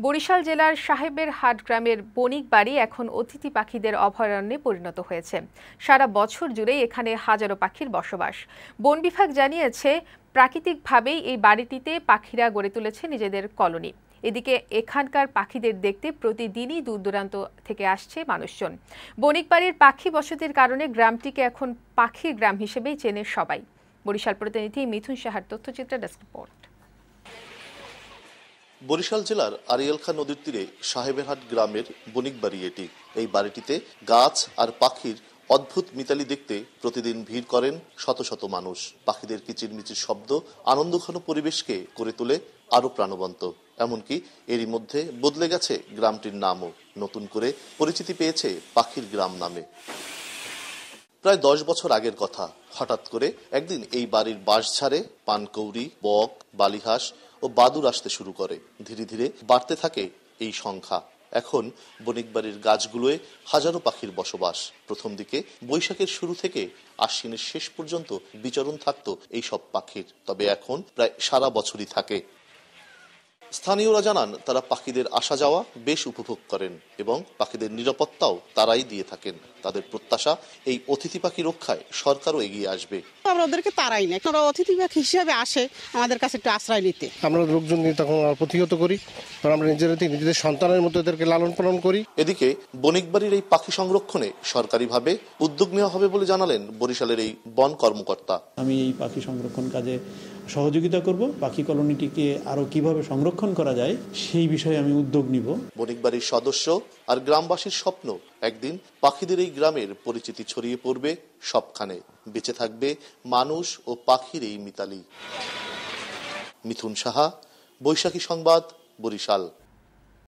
বরিশাল জেলার সাহেবেরহাট গ্রামের বণিক বাড়ি এখন অতিথি পাখিদের অভয়ারণ্যে পরিণত হয়েছে। সারা বছর জুড়ে এখানে হাজারো পাখির বসবাস। বন বিভাগ জানিয়েছে, প্রাকৃতিকভাবেই এই বাড়িটিতে পাখিরা গড়ে তুলেছে নিজেদের কলোনি। এদিকে এখানকার পাখিদের দেখতে প্রতিদিনই দূর দূরান্ত থেকে আসছে মানুষজন। বণিক বাড়ির পাখি বসতির কারণে গ্রামটিকে এখন পাখির গ্রাম হিসেবেই চেনে সবাই। বরিশাল প্রতিনিধি মিথুন সাহার তথ্যচিত্র ডেস্ক রিপোর্ট। বরিশাল জেলার আড়িয়াল খাঁ নদীর তীরে সাহেবেরহাট গ্রামের বণিক বাড়ি এটি। এই বাড়িটিতে গাছ আর পাখির অদ্ভুত মিতালি দেখতে প্রতিদিন ভিড় করেন শত শত মানুষ। পাখিদের কিচিরমিচির শব্দ আনন্দঘন পরিবেশকে করে তোলে আরো প্রাণবন্ত। এমনকি এরই মধ্যে বদলে গেছে গ্রামটির নামও, নতুন করে পরিচিতি পেয়েছে পাখির গ্রাম নামে। প্রায় 10 বছর আগের কথা, হঠাৎ করে একদিন এই বাড়ির বাঁশঝাড়ে পানকৌড়ি, বক, বালিহাঁস ও বাদুড় আসতে শুরু করে। ধীরে ধীরে বাড়তে থাকে এই সংখ্যা। এখন বণিক বাড়ির গাছগুলোয় হাজারো পাখির বসবাস। প্রথম দিকে বৈশাখের শুরু থেকে আশ্বিনের শেষ পর্যন্ত বিচরণ থাকতো এই সব পাখির, তবে এখন প্রায় সারা বছরই থাকে। স্থানীয়রা জানান, তারা পাখিদের আসা যাওয়া বেশ উপভোগ করেন এবং পাখিদের নিরাপত্তাও তারাই দিয়ে থাকেন। তাদের প্রত্যাশা, এই অতিথি পাখি রক্ষায় সরকারও এগিয়ে আসবে। আমরা ওদেরকে তারাই না, ওরা অতিথি পাখি হিসেবে আসে আমাদের কাছে একটু আশ্রয় নিতে। আমরা লোকজন তখন প্রতিহত করি, আমরা নিজেদের সন্তানের মতো এদেরকে লালন পালন করি। এদিকে বণিক বাড়ির এই পাখি সংরক্ষণে সরকারিভাবে উদ্যোগ নেওয়া হবে বলে জানালেন বরিশালের এই বন কর্মকর্তা। আমি এই পাখি সংরক্ষণ কাজে সহযোগিতা করব। পাখি কলোনিটিকে আরো কিভাবে সংরক্ষণ করা যায় সেই বিষয়ে আমি উদ্যোগ নিব। বণিক বাড়ির সদস্য আর গ্রামবাসীর স্বপ্ন, একদিন পাখিদের এই গ্রামের পরিচিতি ছড়িয়ে পড়বে সবখানে। বেঁচে থাকবে মানুষ ও পাখির এই মিতালি। মিথুন সাহা, বৈশাখী সংবাদ, বরিশাল।